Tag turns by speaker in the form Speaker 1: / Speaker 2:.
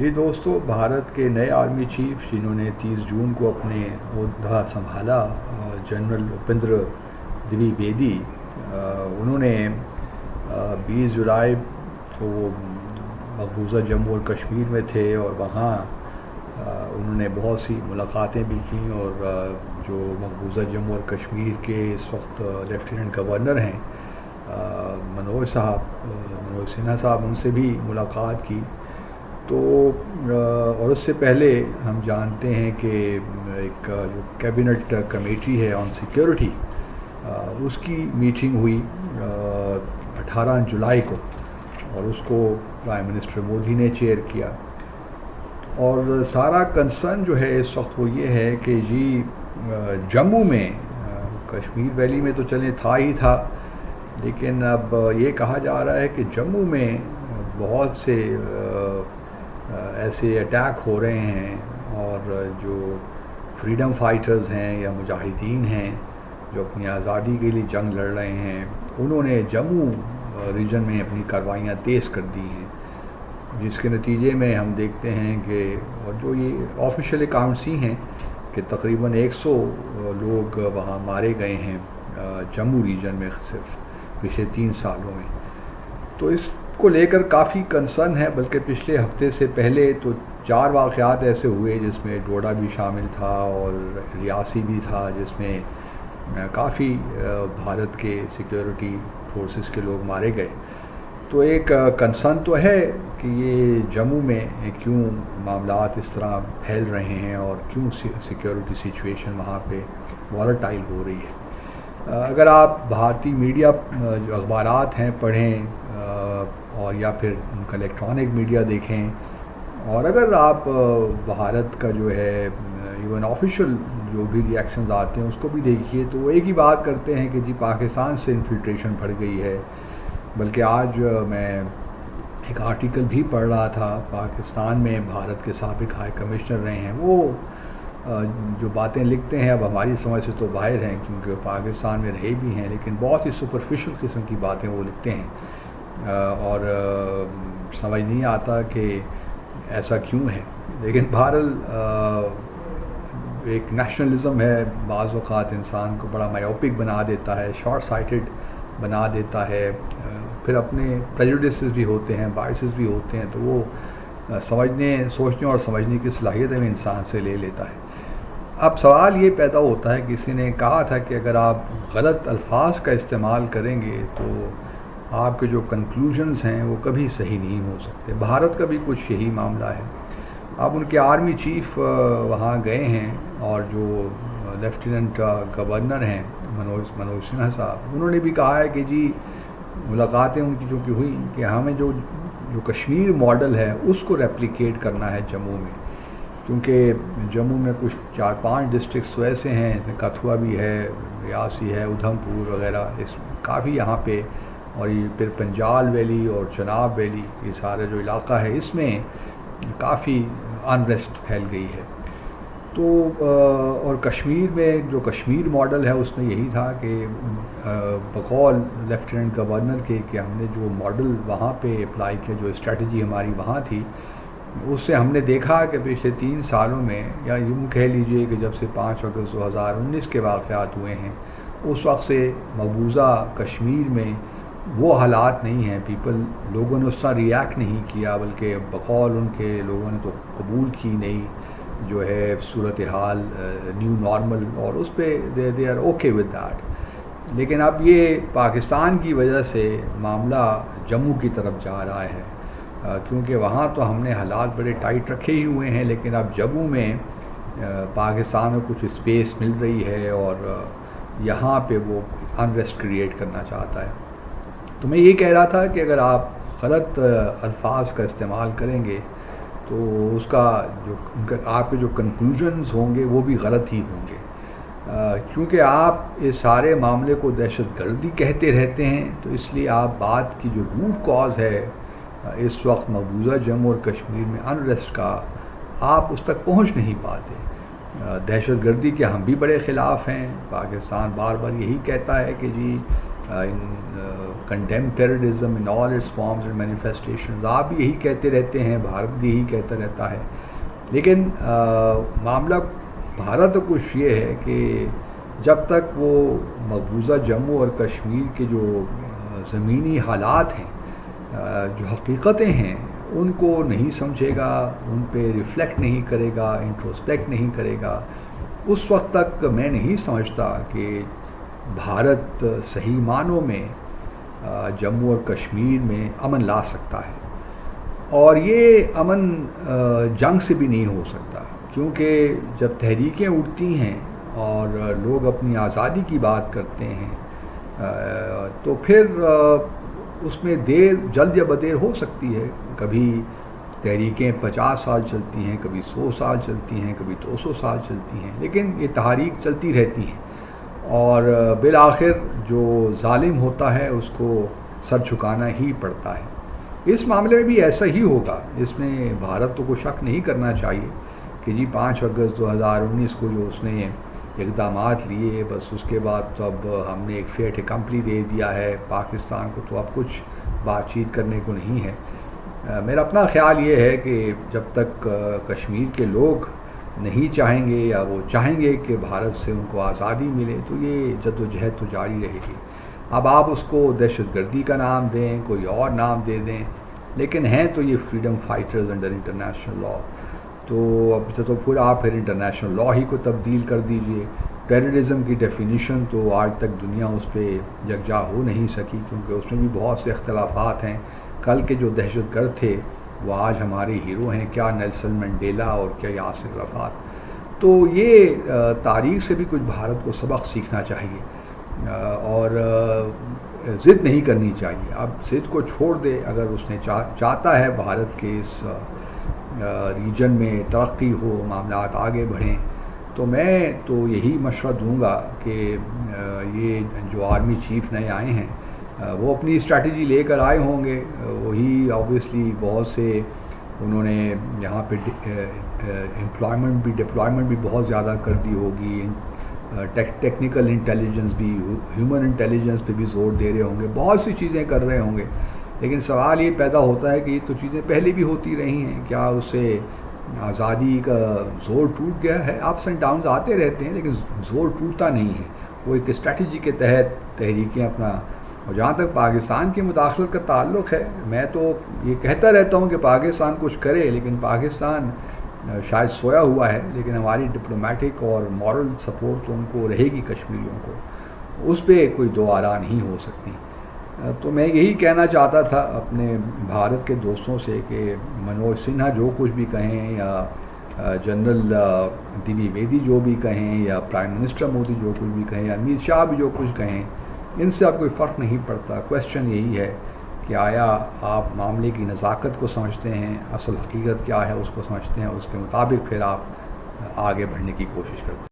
Speaker 1: جی دوستو، بھارت کے نئے آرمی چیف جنہوں نے 30 جون کو اپنے عہدہ سنبھالا، جنرل اپیندر دویویدی، انہوں نے 20 جولائی کو وہ مقبوضہ جموں اور کشمیر میں تھے اور وہاں انہوں نے بہت سی ملاقاتیں بھی کیں، اور جو مقبوضہ جموں اور کشمیر کے اس وقت لیفٹیننٹ گورنر ہیں منوج سنہا صاحب، ان سے بھی ملاقات کی. تو اور اس سے پہلے ہم جانتے ہیں کہ ایک جو کیبنٹ کمیٹی ہے آن سیکیورٹی، اس کی میٹنگ ہوئی 18 جولائی کو، اور اس کو پرائم منسٹر مودی نے چیئر کیا. اور سارا کنسرن جو ہے اس وقت وہ یہ ہے کہ جی جموں میں، کشمیر ویلی میں تو چلیں تھا ہی تھا، لیکن اب یہ کہا جا رہا ہے کہ جموں میں بہت سے ایسے اٹیک ہو رہے ہیں، اور جو فریڈم فائٹرز ہیں یا مجاہدین ہیں جو اپنی آزادی کے لیے جنگ لڑ رہے ہیں، انہوں نے جموں ریجن میں اپنی کارروائیاں تیز کر دی ہیں، جس کے نتیجے میں ہم دیکھتے ہیں کہ اور جو یہ آفیشیل اکاؤنٹس ہی ہیں کہ تقریباً 100 لوگ وہاں مارے گئے ہیں جموں ریجن میں صرف پچھلے 3 سالوں میں. تو اس کو لے کر کافی کنسرن ہے، بلکہ پچھلے ہفتے سے پہلے تو 4 واقعات ایسے ہوئے جس میں ڈوڈا بھی شامل تھا اور ریاسی بھی تھا، جس میں کافی بھارت کے سیکیورٹی فورسز کے لوگ مارے گئے. تو ایک کنسرن تو ہے کہ یہ جموں میں کیوں معاملات اس طرح پھیل رہے ہیں اور کیوں سیکیورٹی سچویشن وہاں پہ والٹائل ہو رہی ہے. اگر آپ بھارتی میڈیا جو اخبارات ہیں پڑھیں، اور یا پھر ان کا الیکٹرانک میڈیا دیکھیں، اور اگر آپ بھارت کا جو ہے ایون آفیشیل جو بھی ری ایکشنز آتے ہیں اس کو بھی دیکھیے، تو وہ ایک ہی بات کرتے ہیں کہ جی پاکستان سے انفلٹریشن بڑھ گئی ہے. بلکہ آج میں ایک آرٹیکل بھی پڑھ رہا تھا، پاکستان میں بھارت کے سابق ہائی کمشنر رہے ہیں، وہ جو باتیں لکھتے ہیں اب ہماری سمجھ سے تو باہر ہیں کیونکہ پاکستان میں رہے بھی ہیں، لیکن بہت ہی سپرفیشل قسم کی باتیں وہ لکھتے ہیں، اور سمجھ نہیں آتا کہ ایسا کیوں ہے. لیکن بہرحال ایک نیشنلزم ہے، بعض اوقات انسان کو بڑا مائیوپک بنا دیتا ہے، شارٹ سائٹڈ بنا دیتا ہے، پھر اپنے پریجوڈسز بھی ہوتے ہیں، بائسز بھی ہوتے ہیں، تو وہ سوچنے اور سمجھنے کی صلاحیت میں انسان سے لے لیتا ہے. اب سوال یہ پیدا ہوتا ہے، کسی نے کہا تھا کہ اگر آپ غلط الفاظ کا استعمال کریں گے تو آپ کے جو کنکلوژنز ہیں وہ کبھی صحیح نہیں ہو سکتے. بھارت کا بھی کچھ یہی معاملہ ہے. اب ان کے آرمی چیف وہاں گئے ہیں، اور جو لیفٹیننٹ گورنر ہیں منوج سنہا صاحب، انہوں نے بھی کہا ہے کہ جی ملاقاتیں ان کی جو کہ ہوئی کہ ہمیں جو کشمیر ماڈل ہے اس کو ریپلیکیٹ کرنا ہے جموں میں، کیونکہ جموں میں کچھ 4-5 ڈسٹرکٹس تو ایسے ہیں، کتھوا بھی ہے، ریاسی ہے، ادھم پور وغیرہ، اس کافی یہاں پہ، اور یہ پھر پنجال ویلی اور چناب ویلی، یہ سارا جو علاقہ ہے اس میں کافی انریسٹ پھیل گئی ہے. تو اور کشمیر میں جو کشمیر ماڈل ہے اس میں یہی تھا کہ بقول لیفٹیننٹ گورنر کے کہ ہم نے جو ماڈل وہاں پہ اپلائی کیا، جو اسٹریٹجی ہماری وہاں تھی، اس سے ہم نے دیکھا کہ پچھلے 3 سالوں میں، یا یوں کہہ لیجئے کہ جب سے 5 اگست 2019 کے واقعات ہوئے ہیں اس وقت سے مقبوضہ کشمیر میں وہ حالات نہیں ہیں. لوگوں نے اس طرح ریاکٹ نہیں کیا، بلکہ بقول ان کے لوگوں نے تو قبول کی نہیں جو ہے صورتحال نیو نارمل، اور اس پہ they are okay with that. لیکن اب یہ پاکستان کی وجہ سے معاملہ جموں کی طرف جا رہا ہے، کیونکہ وہاں تو ہم نے حالات بڑے ٹائٹ رکھے ہی ہوئے ہیں، لیکن اب جموں میں پاکستان کو کچھ اسپیس مل رہی ہے، اور یہاں پہ وہ انریسٹ کریٹ کرنا چاہتا ہے. تو میں یہ کہہ رہا تھا کہ اگر آپ غلط الفاظ کا استعمال کریں گے تو اس کا آپ کے جو کنکلوژنز ہوں گے وہ بھی غلط ہی ہوں گے، کیونکہ آپ اس سارے معاملے کو دہشت گردی کہتے رہتے ہیں. تو اس لیے آپ بات کی جو روٹ کاز ہے اس وقت مقبوضہ جموں اور کشمیر میں انریسٹ کا، آپ اس تک پہنچ نہیں پاتے. دہشت گردی کے ہم بھی بڑے خلاف ہیں. پاکستان بار بار یہی کہتا ہے کہ جی condemn terrorism in all its forms and manifestations. آپ بھی یہی کہتے رہتے ہیں, بھارت بھی یہی کہتا رہتا ہے, لیکن معاملہ بھارت کچھ یہ ہے کہ جب تک وہ مقبوضہ جموں اور کشمیر کے جو زمینی حالات ہیں, جو حقیقتیں ہیں, ان کو نہیں سمجھے گا, ان پہ ریفلیکٹ نہیں کرے گا, انٹروسپیکٹ نہیں کرے گا, اس وقت تک میں نہیں سمجھتا کہ بھارت صحیح معنوں میں جموں اور کشمیر میں امن لا سکتا ہے. اور یہ امن جنگ سے بھی نہیں ہو سکتا, کیونکہ جب تحریکیں اٹھتی ہیں اور لوگ اپنی آزادی کی بات کرتے ہیں تو پھر اس میں دیر جلد یا بدیر ہو سکتی ہے. کبھی تحریکیں 50 سال چلتی ہیں, کبھی 100 سال چلتی ہیں, کبھی 200 سال چلتی ہیں, لیکن یہ تحریک چلتی رہتی ہیں اور بالآخر جو ظالم ہوتا ہے اس کو سر جھکانا ہی پڑتا ہے. اس معاملے میں بھی ایسا ہی ہوگا. اس میں بھارت کو شک نہیں کرنا چاہیے کہ جی 5 اگست 2019 کو جو اس نے اقدامات لیے, بس اس کے بعد تو اب ہم نے ایک فیٹ اکمپلی دے دیا ہے پاکستان کو, تو اب کچھ بات چیت کرنے کو نہیں ہے. میرا اپنا خیال یہ ہے کہ جب تک کشمیر کے لوگ نہیں چاہیں گے یا وہ چاہیں گے کہ بھارت سے ان کو آزادی ملے, تو یہ جد و جہد تو جاری رہے گی. اب آپ اس کو دہشت گردی کا نام دیں, کوئی اور نام دے دیں, لیکن ہیں تو یہ freedom fighters under international law. تو اب تو پھر آپ انٹرنیشنل لا ہی کو تبدیل کر دیجئے. ٹیررزم کی ڈیفینیشن تو آج تک دنیا اس پہ یکجا ہو نہیں سکی, کیونکہ اس میں بھی بہت سے اختلافات ہیں. کل کے جو دہشت گرد تھے وہ آج ہمارے ہیرو ہیں, کیا نیلسن منڈیلا اور کیا یاسر عرفات. تو یہ تاریخ سے بھی کچھ بھارت کو سبق سیکھنا چاہیے اور ضد نہیں کرنی چاہیے. اب ضد کو چھوڑ دے. اگر اس نے چاہتا ہے بھارت کے اس ریجن میں ترقی ہو, معاملات آگے بڑھیں, تو میں تو یہی مشورہ دوں گا کہ یہ جو آرمی چیف نئے آئے ہیں وہ اپنی اسٹریٹجی لے کر آئے ہوں گے. وہی آبویسلی بہت سے انہوں نے یہاں پہ ڈپلائمنٹ بھی بہت زیادہ کر دی ہوگی. ٹیکنیکل انٹیلیجنس بھی, ہیومن انٹیلیجنس پہ بھی زور دے رہے ہوں گے, بہت سی چیزیں کر رہے ہوں گے. لیکن سوال یہ پیدا ہوتا ہے کہ یہ تو چیزیں پہلے بھی ہوتی رہی ہیں, کیا اس سے آزادی کا زور ٹوٹ گیا ہے؟ اپس اینڈ ڈاؤنز آتے رہتے ہیں لیکن زور ٹوٹتا نہیں ہے. وہ ایک اسٹریٹجی کے تحت تحریکیں اپنا. اور جہاں تک پاکستان کی مداخلت کا تعلق ہے, میں تو یہ کہتا رہتا ہوں کہ پاکستان کچھ کرے, لیکن پاکستان شاید سویا ہوا ہے, لیکن ہماری ڈپلومیٹک اور مورل سپورٹ تو ان کو رہے گی کشمیریوں کو, اس پہ کوئی دو آرا نہیں ہو سکتی. تو میں یہی کہنا چاہتا تھا اپنے بھارت کے دوستوں سے کہ منوج سنہا جو کچھ بھی کہیں, یا جنرل دویویدی جو بھی کہیں, یا پرائم منسٹر مودی جو کچھ بھی کہیں, یا امت شاہ بھی جو کچھ کہیں, ان سے اب کوئی فرق نہیں پڑتا. کویسچن یہی ہے کہ آیا آپ معاملے کی نزاکت کو سمجھتے ہیں, اصل حقیقت کیا ہے اس کو سمجھتے ہیں, اس کے مطابق پھر آپ آگے بڑھنے کی کوشش کرتے ہیں.